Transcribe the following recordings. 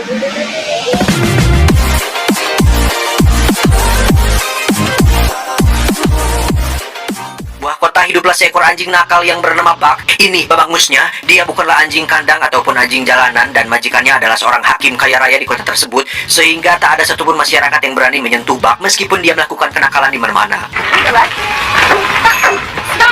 Buah kota hiduplah seekor anjing nakal yang bernama Buck. Ini babangusnya, dia bukanlah anjing kandang ataupun anjing jalanan, dan majikannya adalah seorang hakim kaya raya di kota tersebut, sehingga tak ada satupun masyarakat yang berani menyentuh Buck meskipun dia melakukan kenakalan di mana-mana.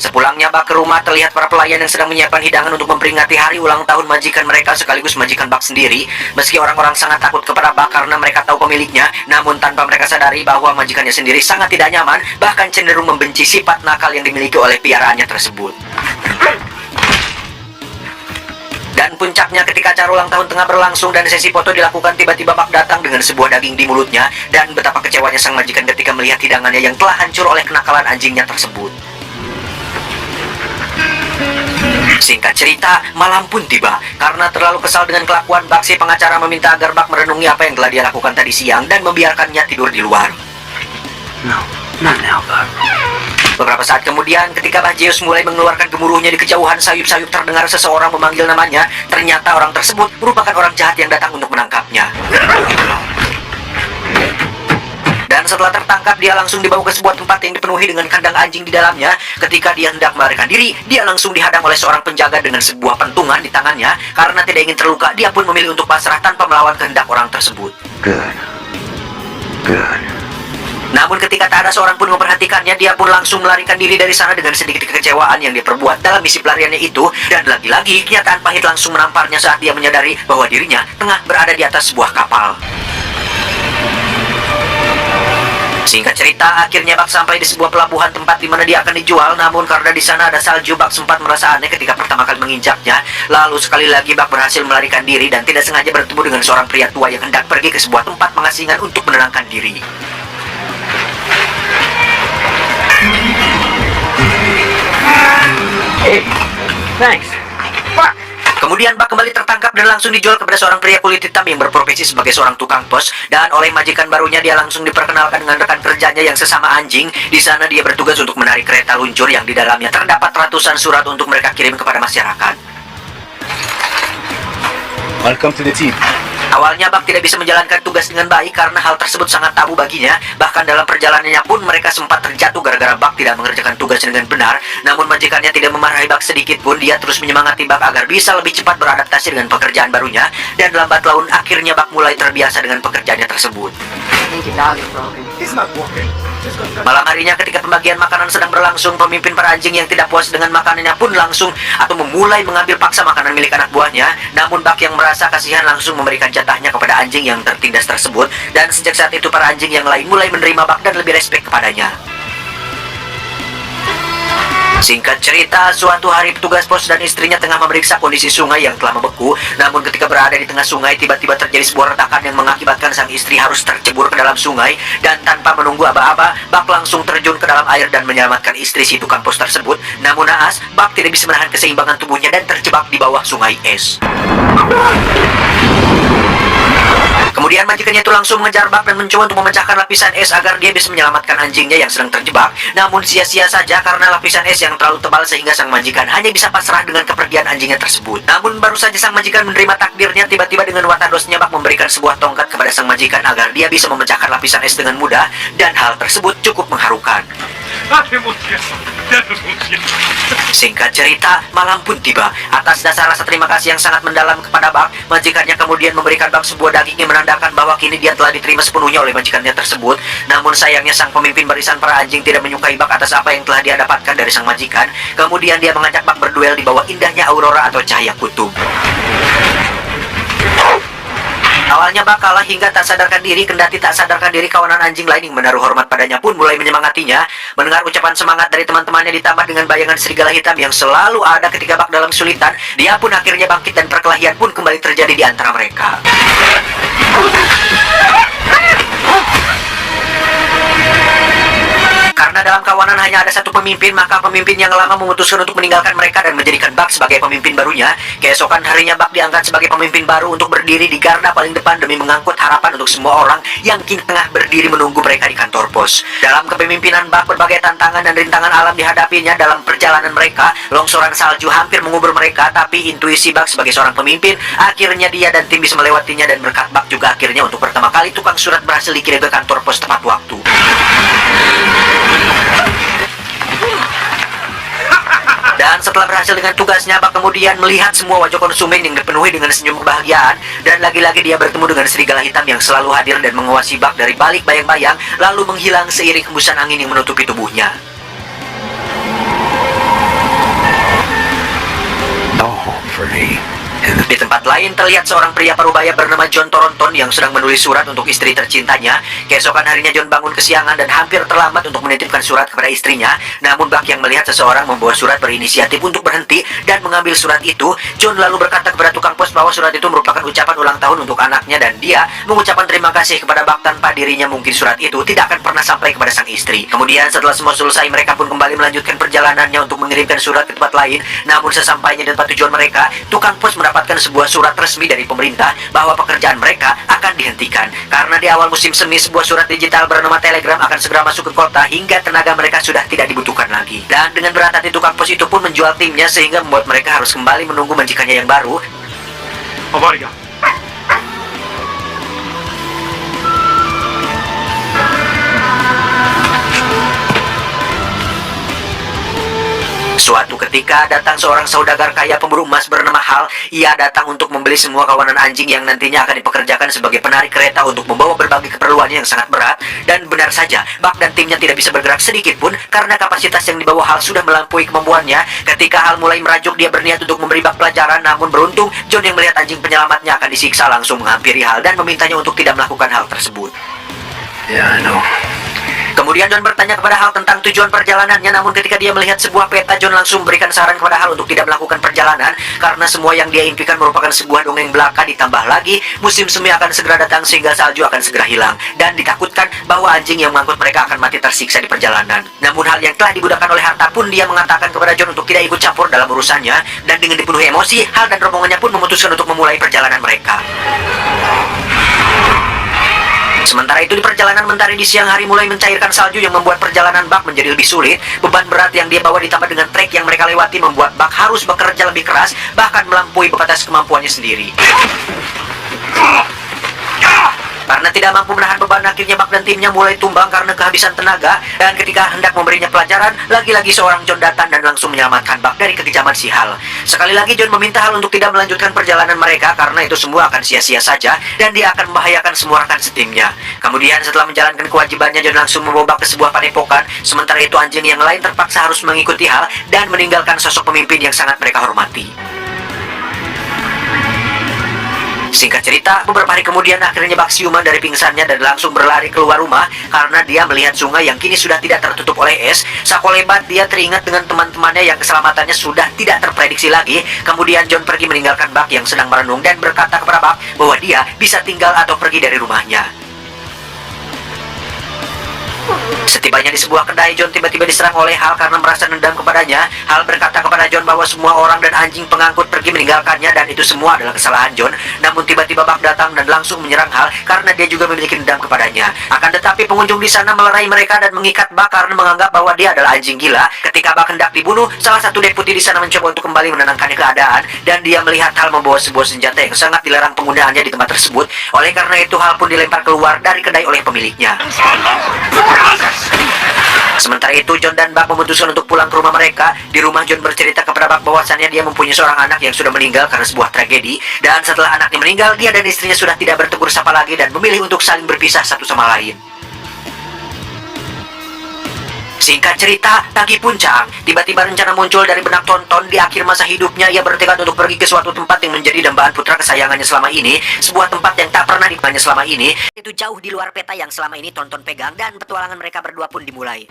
Sepulangnya Buck ke rumah, terlihat para pelayan yang sedang menyiapkan hidangan untuk memperingati hari ulang tahun majikan mereka sekaligus majikan Buck sendiri. Meski orang-orang sangat takut kepada Buck karena mereka tahu pemiliknya, namun tanpa mereka sadari bahwa majikannya sendiri sangat tidak nyaman, bahkan cenderung membenci sifat nakal yang dimiliki oleh piaraannya tersebut. Dan puncaknya ketika acara ulang tahun tengah berlangsung dan sesi foto dilakukan, tiba-tiba Buck datang dengan sebuah daging di mulutnya, dan betapa kecewanya sang majikan ketika melihat hidangannya yang telah hancur oleh kenakalan anjingnya tersebut. Singkat cerita, malam pun tiba. Karena terlalu kesal dengan kelakuan Buck, si pengacara meminta agar Buck merenungi apa yang telah dia lakukan tadi siang dan membiarkannya tidur di luar. No, not now, Buck. Beberapa saat kemudian, ketika Zeus mulai mengeluarkan gemuruhnya di kejauhan, sayup-sayup terdengar seseorang memanggil namanya. Ternyata orang tersebut merupakan orang jahat yang datang untuk menangkapnya. Dan setelah tertangkap, dia langsung dibawa ke sebuah tempat yang dipenuhi dengan kandang anjing di dalamnya. Ketika dia hendak melarikan diri, dia langsung dihadang oleh seorang penjaga dengan sebuah pentungan di tangannya. Karena tidak ingin terluka, dia pun memilih untuk pasrah tanpa melawan kehendak orang tersebut. Good. Namun ketika tak ada seorang pun memperhatikannya, dia pun langsung melarikan diri dari sana dengan sedikit kekecewaan yang dia perbuat dalam misi pelariannya itu. Dan lagi-lagi, kenyataan pahit langsung menamparnya saat dia menyadari bahwa dirinya tengah berada di atas sebuah kapal. Singkat cerita, akhirnya Buck sampai di sebuah pelabuhan tempat di mana dia akan dijual. Namun karena di sana ada salju, Buck sempat merasa aneh ketika pertama kali menginjaknya. Lalu sekali lagi Buck berhasil melarikan diri dan tidak sengaja bertemu dengan seorang pria tua yang hendak pergi ke sebuah tempat pengasingan untuk menenangkan diri. Hey, thanks. Buck. Kemudian Buck kembali tertangkap dan langsung dijual kepada seorang pria kulit hitam yang berprofesi sebagai seorang tukang pos. Dan oleh majikan barunya, dia langsung diperkenalkan dengan rekan kerjanya yang sesama anjing. Di sana dia bertugas untuk menarik kereta luncur yang di dalamnya terdapat ratusan surat untuk mereka kirim kepada masyarakat. Welcome to the team. Awalnya Buck tidak bisa menjalankan tugas dengan baik karena hal tersebut sangat tabu baginya. Bahkan dalam perjalanannya pun mereka sempat terjatuh gara-gara Buck tidak mengerjakan tugas dengan benar. Namun majikannya tidak memarahi Buck sedikit pun. Dia terus menyemangati Buck agar bisa lebih cepat beradaptasi dengan pekerjaan barunya. Dan lambat laun akhirnya Buck mulai terbiasa dengan pekerjaannya tersebut. Malam harinya ketika pembagian makanan sedang berlangsung, pemimpin para anjing yang tidak puas dengan makanannya pun langsung atau memulai mengambil paksa makanan milik anak buahnya. Namun Buck yang merasa kasihan langsung memberikan jatahnya kepada anjing yang tertindas tersebut. Dan sejak saat itu para anjing yang lain mulai menerima Buck dan lebih respek kepadanya. Singkat cerita, suatu hari petugas pos dan istrinya tengah memeriksa kondisi sungai yang telah membeku. Namun ketika berada di tengah sungai, tiba-tiba terjadi sebuah retakan yang mengakibatkan sang istri harus tercebur ke dalam sungai. Dan tanpa menunggu aba-aba, Buck langsung terjun ke dalam air dan menyelamatkan istri si tukang pos tersebut. Namun naas, Buck tidak bisa menahan keseimbangan tubuhnya dan terjebak di bawah sungai es. Kemudian majikannya itu langsung mengejar Buck dan mencoba untuk memecahkan lapisan es agar dia bisa menyelamatkan anjingnya yang sedang terjebak. Namun sia-sia saja karena lapisan es yang terlalu tebal sehingga sang majikan hanya bisa pasrah dengan kepergian anjingnya tersebut. Namun baru saja sang majikan menerima takdirnya, tiba-tiba dengan watadosnya Buck memberikan sebuah tongkat kepada sang majikan agar dia bisa memecahkan lapisan es dengan mudah. Dan hal tersebut cukup mengharukan. Singkat cerita, malam pun tiba. Atas dasar rasa terima kasih yang sangat mendalam kepada Buck, majikannya kemudian memberikan Buck sebuah daging yang menandakan bahwa kini dia telah diterima sepenuhnya oleh majikannya tersebut. Namun sayangnya sang pemimpin barisan para anjing tidak menyukai Buck atas apa yang telah dia dapatkan dari sang majikan. Kemudian dia mengajak Buck berduel di bawah indahnya aurora atau cahaya kutub. Awalnya Buck kalah hingga tak sadarkan diri. Kendati tak sadarkan diri, kawanan anjing lain yang menaruh hormat padanya pun mulai menyemangatinya. Mendengar ucapan semangat dari teman-temannya ditambah dengan bayangan serigala hitam yang selalu ada ketika Buck dalam kesulitan, dia pun akhirnya bangkit dan perkelahian pun kembali terjadi di antara mereka. Karena dalam kawanan hanya ada satu pemimpin, maka pemimpin yang lama memutuskan untuk meninggalkan mereka dan menjadikan Buck sebagai pemimpin barunya. Keesokan harinya Buck diangkat sebagai pemimpin baru untuk berdiri di garda paling depan demi mengangkut harapan untuk semua orang yang kini tengah berdiri menunggu mereka di kantor pos. Dalam kepemimpinan Buck, berbagai tantangan dan rintangan alam dihadapinya dalam perjalanan mereka. Longsoran salju hampir mengubur mereka, tapi intuisi Buck sebagai seorang pemimpin, akhirnya dia dan tim bisa melewatinya, dan berkat Buck juga akhirnya untuk pertama kali tukang surat berhasil dikirim ke kantor pos tepat waktu. Dan setelah berhasil dengan tugasnya, Buck kemudian melihat semua wajah konsumen yang dipenuhi dengan senyum kebahagiaan. Dan lagi-lagi dia bertemu dengan serigala hitam yang selalu hadir dan mengawasi Buck dari balik bayang-bayang, lalu menghilang seiring hembusan angin yang menutupi tubuhnya. No hope for me. Di tempat lain terlihat seorang pria parubaya bernama John Toronton yang sedang menulis surat untuk istri tercintanya. Keesokan harinya John bangun kesiangan dan hampir terlambat untuk menitipkan surat kepada istrinya. Namun Buck yang melihat seseorang membawa surat berinisiatif untuk berhenti dan mengambil surat itu. John lalu berkata kepada tukang pos bahwa surat itu merupakan ucapan ulang tahun untuk anaknya, dan dia mengucapkan terima kasih kepada Buck. Tanpa dirinya mungkin surat itu tidak akan pernah sampai kepada sang istri. Kemudian setelah semua selesai, mereka pun kembali melanjutkan perjalanannya untuk mengirimkan surat ke tempat lain. Namun sesampainya di tempat tujuan mereka, tukang pos mendapatkan sebuah surat resmi dari pemerintah bahwa pekerjaan mereka akan dihentikan. Karena di awal musim semi, sebuah surat digital bernama telegram akan segera masuk ke kota hingga tenaga mereka sudah tidak dibutuhkan lagi. Dan dengan berat hati, tukang pos itu pun menjual timnya sehingga membuat mereka harus kembali menunggu majikannya yang baru. Oh, bodyguard. Suatu ketika datang seorang saudagar kaya pemburu emas bernama Hal. Ia datang untuk membeli semua kawanan anjing yang nantinya akan dipekerjakan sebagai penarik kereta untuk membawa berbagai keperluannya yang sangat berat. Dan benar saja, Buck dan timnya tidak bisa bergerak sedikit pun karena kapasitas yang dibawa Hal sudah melampaui kemampuannya. Ketika Hal mulai merajuk, dia berniat untuk memberi Buck pelajaran. Namun beruntung, John yang melihat anjing penyelamatnya akan disiksa langsung menghampiri Hal dan memintanya untuk tidak melakukan hal tersebut. Yeah, I know. Kemudian John bertanya kepada Hal tentang tujuan perjalanannya, namun ketika dia melihat sebuah peta, John langsung memberikan saran kepada Hal untuk tidak melakukan perjalanan karena semua yang dia impikan merupakan sebuah dongeng belaka. Ditambah lagi, musim semi akan segera datang sehingga salju akan segera hilang, dan ditakutkan bahwa anjing yang mengangkut mereka akan mati tersiksa di perjalanan. Namun Hal yang telah dibudakkan oleh harta pun dia mengatakan kepada John untuk tidak ikut campur dalam urusannya, dan dengan dipenuhi emosi, Hal dan rombongannya pun memutuskan untuk memulai perjalanan mereka. Sementara itu di perjalanan mentari di siang hari mulai mencairkan salju yang membuat perjalanan Buck menjadi lebih sulit. Beban berat yang dia bawa ditambah dengan trek yang mereka lewati membuat Buck harus bekerja lebih keras, bahkan melampaui batas kemampuannya sendiri. Karena tidak mampu menahan beban, akhirnya Buck dan timnya mulai tumbang karena kehabisan tenaga. Dan ketika hendak memberinya pelajaran, lagi-lagi seorang John datang dan langsung menyelamatkan Buck dari kekejaman si Hal. Sekali lagi John meminta Hal untuk tidak melanjutkan perjalanan mereka karena itu semua akan sia-sia saja dan dia akan membahayakan semua rekan setimnya. Kemudian setelah menjalankan kewajibannya, John langsung membawa Buck ke sebuah padepokan. Sementara itu anjing yang lain terpaksa harus mengikuti Hal dan meninggalkan sosok pemimpin yang sangat mereka hormati. Singkat cerita, beberapa hari kemudian akhirnya Buck siuman dari pingsannya dan langsung berlari keluar rumah karena dia melihat sungai yang kini sudah tidak tertutup oleh es. Sakolebat dia teringat dengan teman-temannya yang keselamatannya sudah tidak terprediksi lagi. Kemudian John pergi meninggalkan Buck yang sedang merenung dan berkata kepada Buck bahwa dia bisa tinggal atau pergi dari rumahnya. Setibanya di sebuah kedai, John tiba-tiba diserang oleh Hal karena merasa dendam kepadanya. Hal berkata kepada John bahwa semua orang dan anjing pengangkut pergi meninggalkannya dan itu semua adalah kesalahan John. Namun tiba-tiba Buck datang dan langsung menyerang Hal karena dia juga memiliki dendam kepadanya. Akan tetapi pengunjung di sana melerai mereka dan mengikat Buck karena menganggap bahwa dia adalah anjing gila. Ketika Buck hendak dibunuh, salah satu deputi di sana mencoba untuk kembali menenangkan keadaan dan dia melihat Hal membawa sebuah senjata yang sangat dilarang penggunaannya di tempat tersebut. Oleh karena itu Hal pun dilempar keluar dari kedai oleh pemiliknya. Sementara itu John dan Buck memutuskan untuk pulang ke rumah mereka. Di rumah John bercerita kepada Buck bahwasannya dia mempunyai seorang anak yang sudah meninggal karena sebuah tragedi. Dan setelah anaknya meninggal, dia dan istrinya sudah tidak bertegur sapa lagi dan memilih untuk saling berpisah satu sama lain. Singkat cerita, pagi puncak, tiba-tiba rencana muncul dari benak Tonton. Di akhir masa hidupnya, ia bertekad untuk pergi ke suatu tempat yang menjadi dambaan putra kesayangannya selama ini. Sebuah tempat yang tak pernah dikenalnya selama ini. Itu jauh di luar peta yang selama ini Tonton pegang, dan petualangan mereka berdua pun dimulai.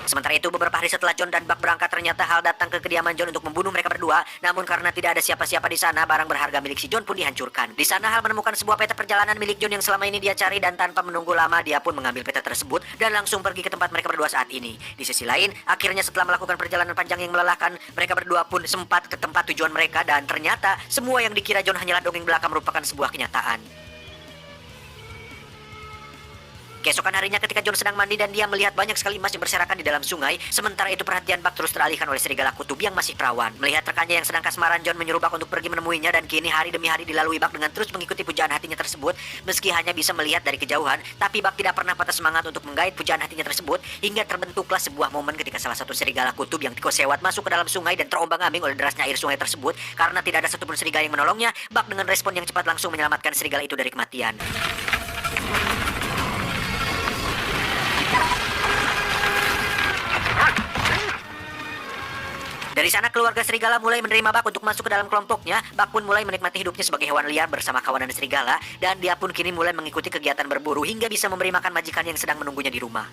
Sementara itu, beberapa hari setelah John dan Buck berangkat, ternyata Hal datang ke kediaman John untuk membunuh mereka berdua. Namun karena tidak ada siapa-siapa di sana, barang berharga milik si John pun dihancurkan. Di sana Hal menemukan sebuah peta perjalanan milik John yang selama ini dia cari, dan tanpa menunggu lama dia pun mengambil peta tersebut dan langsung pergi ke tempat mereka berdua saat ini. Di sisi lain, akhirnya setelah melakukan perjalanan panjang yang melelahkan, mereka berdua pun sempat ke tempat tujuan mereka, dan ternyata semua yang dikira John hanyalah dongeng belaka merupakan sebuah kenyataan. Keesokan harinya ketika John sedang mandi dan dia melihat banyak sekali emas yang berserakan di dalam sungai, sementara itu perhatian Buck terus teralihkan oleh serigala kutub yang masih perawan. Melihat rekannya yang sedang kasmaran, John menyuruh Buck untuk pergi menemuinya, dan kini hari demi hari dilalui Buck dengan terus mengikuti pujaan hatinya tersebut. Meski hanya bisa melihat dari kejauhan, tapi Buck tidak pernah patah semangat untuk menggait pujaan hatinya tersebut, hingga terbentuklah sebuah momen ketika salah satu serigala kutub yang sewat masuk ke dalam sungai dan terombang-ambing oleh derasnya air sungai tersebut. Karena tidak ada satupun serigala yang menolongnya, Buck dengan respon yang cepat langsung menyelamatkan serigala itu dari kematian. Dari sana keluarga serigala mulai menerima Buck untuk masuk ke dalam kelompoknya. Buck pun mulai menikmati hidupnya sebagai hewan liar bersama kawanan serigala, dan dia pun kini mulai mengikuti kegiatan berburu hingga bisa memberi makan majikan yang sedang menunggunya di rumah.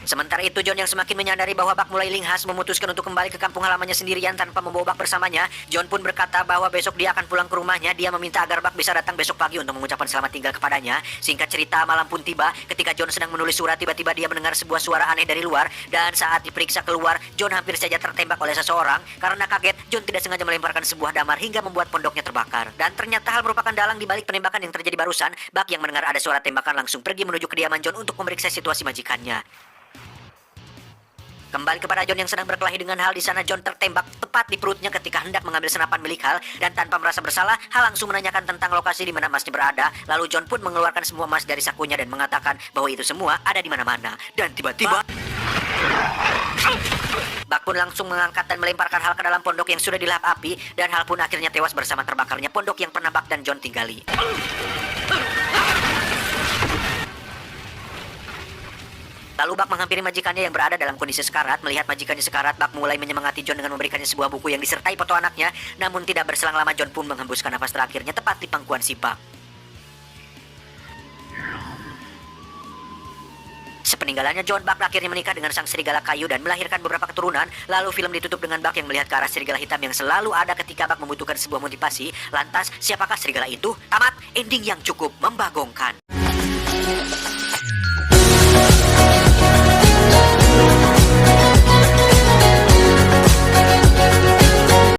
Sementara itu, John yang semakin menyadari bahwa Buck mulai linghas memutuskan untuk kembali ke kampung halamannya sendirian tanpa membawa Buck bersamanya. John pun berkata bahwa besok dia akan pulang ke rumahnya. Dia meminta agar Buck bisa datang besok pagi untuk mengucapkan selamat tinggal kepadanya. Singkat cerita, malam pun tiba. Ketika John sedang menulis surat, tiba-tiba dia mendengar sebuah suara aneh dari luar. Dan saat diperiksa keluar, John hampir saja tertembak oleh seseorang. Karena kaget, John tidak sengaja melemparkan sebuah damar hingga membuat pondoknya terbakar. Dan ternyata Hal merupakan dalang di balik penembakan yang terjadi barusan. Buck yang mendengar ada suara tembakan langsung pergi menuju kediaman John untuk memeriksa situasi majikannya. Kembali kepada John yang sedang berkelahi dengan Hal, di sana John tertembak tepat di perutnya ketika hendak mengambil senapan milik Hal, dan tanpa merasa bersalah, Hal langsung menanyakan tentang lokasi di mana emasnya berada. Lalu John pun mengeluarkan semua emas dari sakunya dan mengatakan bahwa itu semua ada di mana-mana. Dan tiba-tiba Buck pun langsung mengangkat dan melemparkan Hal ke dalam pondok yang sudah dilahap api, dan Hal pun akhirnya tewas bersama terbakarnya pondok yang pernah Buck dan John tinggali. Lalu Buck menghampiri majikannya yang berada dalam kondisi sekarat. Melihat majikannya sekarat, Buck mulai menyemangati John dengan memberikannya sebuah buku yang disertai foto anaknya. Namun tidak berselang lama, John pun menghembuskan nafas terakhirnya tepat di pangkuan si Buck. Sepeninggalannya John, Buck akhirnya menikah dengan sang serigala kayu dan melahirkan beberapa keturunan. Lalu film ditutup dengan Buck yang melihat ke arah serigala hitam yang selalu ada ketika Buck membutuhkan sebuah motivasi. Lantas, siapakah serigala itu? Tamat, ending yang cukup membagongkan.